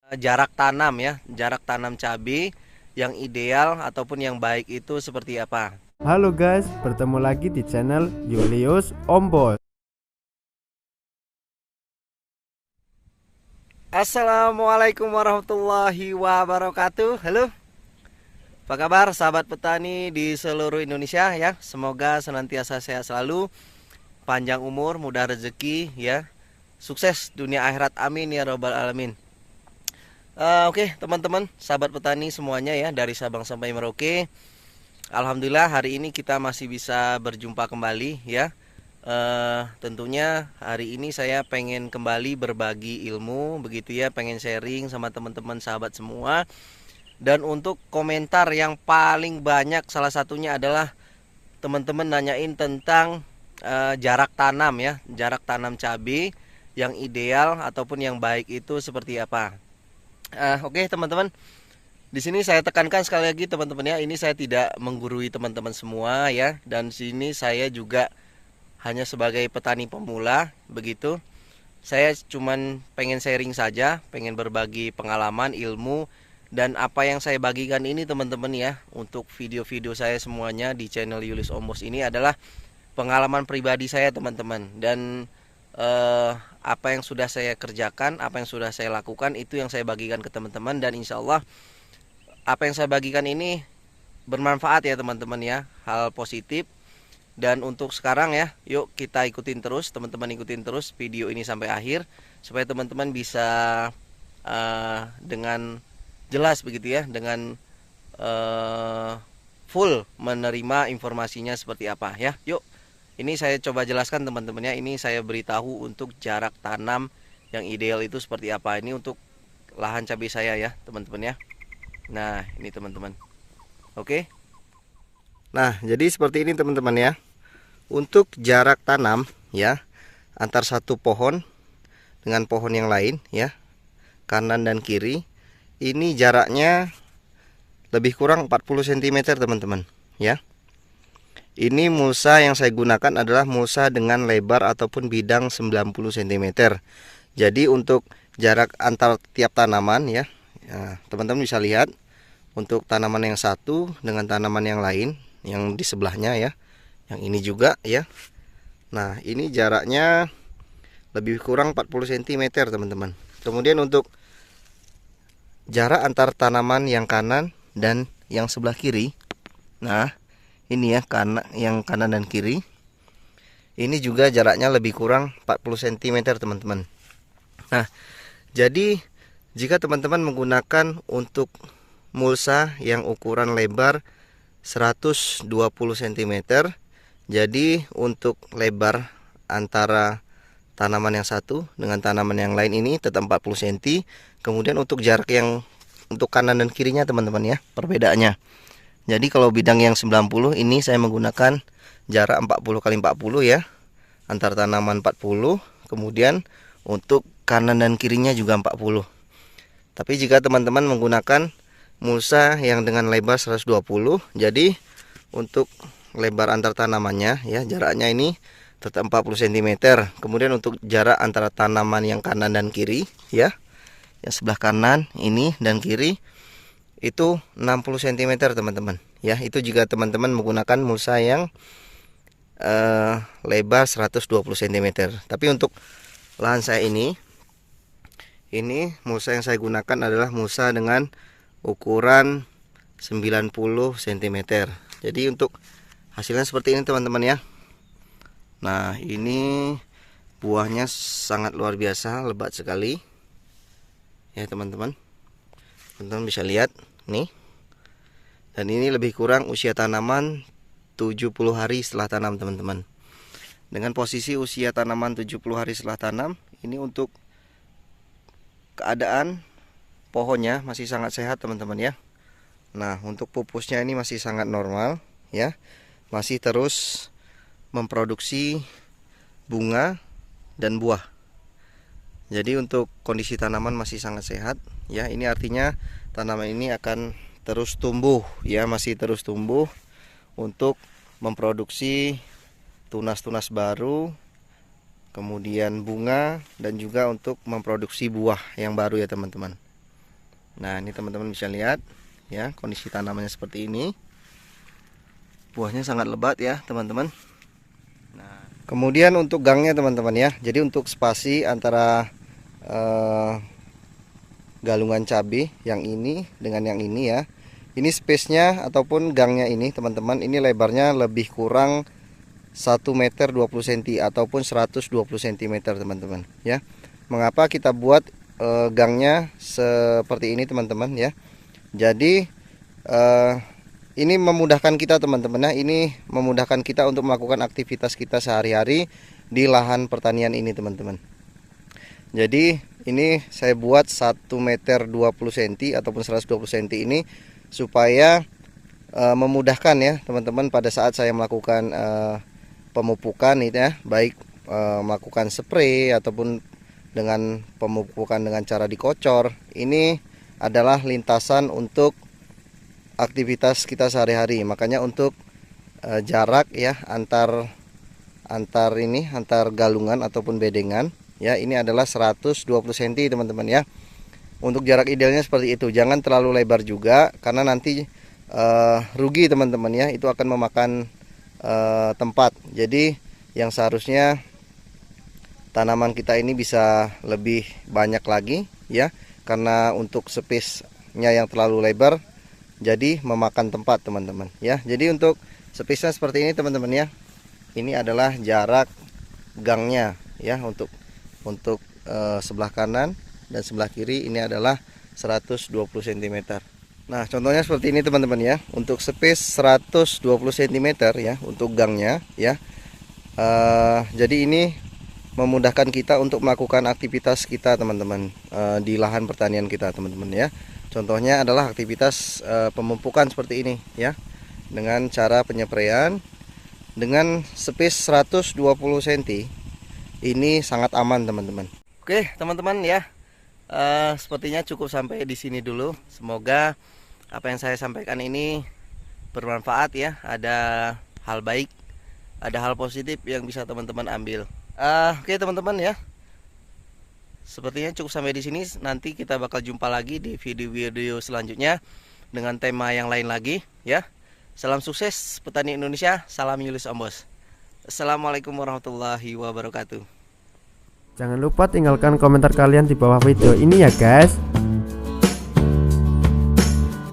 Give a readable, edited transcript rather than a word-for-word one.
Jarak tanam ya, jarak tanam cabai yang ideal ataupun yang baik itu seperti apa? Halo guys, bertemu lagi di channel Julius Ombos. Assalamualaikum warahmatullahi wabarakatuh. Halo, apa kabar sahabat petani di seluruh Indonesia ya? Semoga senantiasa sehat selalu, panjang umur, mudah rezeki ya. Sukses dunia akhirat, amin ya robbal alamin. Oke, teman-teman, sahabat petani semuanya ya, dari Sabang sampai Merauke. Alhamdulillah hari ini kita masih bisa berjumpa kembali ya. Tentunya hari ini saya pengen kembali berbagi ilmu begitu ya, pengen sharing sama teman-teman sahabat semua. Dan untuk komentar yang paling banyak salah satunya adalah teman-teman nanyain tentang jarak tanam ya, jarak tanam cabai yang ideal ataupun yang baik itu seperti apa. Oke teman-teman, di sini saya tekankan sekali lagi teman-teman ya, ini saya tidak menggurui teman-teman semua ya, dan sini saya juga hanya sebagai petani pemula begitu. Saya cuman pengen sharing saja, pengen berbagi pengalaman, ilmu, dan apa yang saya bagikan ini teman-teman ya, untuk video-video saya semuanya di channel Julius Ombos ini adalah pengalaman pribadi saya teman-teman. Dan apa yang sudah saya kerjakan, apa yang sudah saya lakukan, itu yang saya bagikan ke teman-teman. Dan insya Allah apa yang saya bagikan ini bermanfaat ya teman-teman ya, hal positif. Dan untuk sekarang ya, yuk kita ikutin terus, teman-teman ikutin terus video ini sampai akhir supaya teman-teman bisa dengan jelas begitu ya, dengan full menerima informasinya seperti apa ya. Yuk, ini saya coba jelaskan teman-teman ya. Ini saya beritahu untuk jarak tanam yang ideal itu seperti apa. Ini untuk lahan cabai saya ya, teman-teman ya. Nah, ini teman-teman. Oke. Nah, jadi seperti ini teman-teman ya. Untuk jarak tanam ya antar satu pohon dengan pohon yang lain ya, kanan dan kiri, ini jaraknya lebih kurang 40 cm teman-teman ya. Ini mulsa yang saya gunakan adalah mulsa dengan lebar ataupun bidang 90 cm. Jadi untuk jarak antar tiap tanaman ya, teman-teman bisa lihat untuk tanaman yang satu dengan tanaman yang lain yang di sebelahnya ya, yang ini juga ya. Nah, ini jaraknya lebih kurang 40 cm teman-teman. Kemudian untuk jarak antar tanaman yang kanan dan yang sebelah kiri, nah ini ya, yang kanan dan kiri, ini juga jaraknya lebih kurang 40 cm teman-teman. Nah, jadi jika teman-teman menggunakan untuk mulsa yang ukuran lebar 120 cm, jadi untuk lebar antara tanaman yang satu dengan tanaman yang lain ini tetap 40 cm. Kemudian untuk jarak yang untuk kanan dan kirinya teman-teman ya, perbedaannya. Jadi kalau bidang yang 90 ini saya menggunakan jarak 40 kali 40 ya, antar tanaman 40. Kemudian untuk kanan dan kirinya juga 40. Tapi jika teman-teman menggunakan mulsa yang dengan lebar 120, jadi untuk lebar antar tanamannya ya, jaraknya ini tetap 40 cm. Kemudian untuk jarak antara tanaman yang kanan dan kiri ya, yang sebelah kanan ini dan kiri itu 60 cm teman-teman ya. Itu jika teman-teman menggunakan mulsa yang lebar 120 cm. Tapi untuk lahan saya ini mulsa yang saya gunakan adalah mulsa dengan ukuran 90 cm. Jadi untuk hasilnya seperti ini teman-teman ya. Nah, ini buahnya sangat luar biasa, lebat sekali ya teman-teman. Teman-teman bisa lihat nih. Dan ini lebih kurang usia tanaman 70 hari setelah tanam teman-teman. Dengan posisi usia tanaman 70 hari setelah tanam, ini untuk keadaan pohonnya masih sangat sehat teman-teman ya. Nah, untuk pupusnya ini masih sangat normal ya. Masih terus memproduksi bunga dan buah. Jadi untuk kondisi tanaman masih sangat sehat ya. Ini artinya tanaman ini akan terus tumbuh ya, masih terus tumbuh untuk memproduksi tunas-tunas baru, kemudian bunga, dan juga untuk memproduksi buah yang baru ya teman-teman. Nah, ini teman-teman bisa lihat ya, kondisi tanamannya seperti ini. Buahnya sangat lebat ya, teman-teman. Nah, kemudian untuk gangnya teman-teman ya. Jadi untuk spasi antara galungan cabai yang ini dengan yang ini ya. Ini space-nya ataupun gangnya ini teman-teman, ini lebarnya lebih kurang 1 meter 20 cm ataupun 120 cm teman-teman ya. Mengapa kita buat gangnya seperti ini teman-teman ya. Jadi ini memudahkan kita teman-teman ya. Ini memudahkan kita untuk melakukan aktivitas kita sehari-hari di lahan pertanian ini teman-teman. Jadi ini saya buat 1 meter 20 cm ataupun 120 cm ini supaya memudahkan ya teman-teman pada saat saya melakukan pemupukan itu ya, baik melakukan spray ataupun dengan pemupukan dengan cara dikocor. Ini adalah lintasan untuk aktivitas kita sehari-hari. Makanya untuk jarak ya antar galungan ataupun bedengan ya, ini adalah 120 cm teman-teman ya. Untuk jarak idealnya seperti itu. Jangan terlalu lebar juga karena nanti rugi teman-teman ya. Itu akan memakan tempat. Jadi yang seharusnya tanaman kita ini bisa lebih banyak lagi ya, karena untuk space-nya yang terlalu lebar jadi memakan tempat teman-teman ya. Jadi untuk space-nya seperti ini teman-teman ya. Ini adalah jarak gangnya ya, untuk sebelah kanan dan sebelah kiri ini adalah 120 cm. Nah, contohnya seperti ini teman-teman ya. Untuk space 120 cm ya untuk gangnya ya. Jadi ini memudahkan kita untuk melakukan aktivitas kita teman-teman di lahan pertanian kita teman-teman ya. Contohnya adalah aktivitas pemupukan seperti ini ya. Dengan cara penyepraian dengan space 120 cm ini sangat aman teman-teman. Oke teman-teman ya. Sepertinya cukup sampai di sini dulu. Semoga apa yang saya sampaikan ini bermanfaat ya. Ada hal baik, ada hal positif yang bisa teman-teman ambil. Oke teman-teman ya. Sepertinya cukup sampai di sini. Nanti kita bakal jumpa lagi di video-video selanjutnya dengan tema yang lain lagi ya. Salam sukses petani Indonesia. Salam Julius Ombos. Assalamualaikum warahmatullahi wabarakatuh. Jangan lupa tinggalkan komentar kalian di bawah video ini ya guys.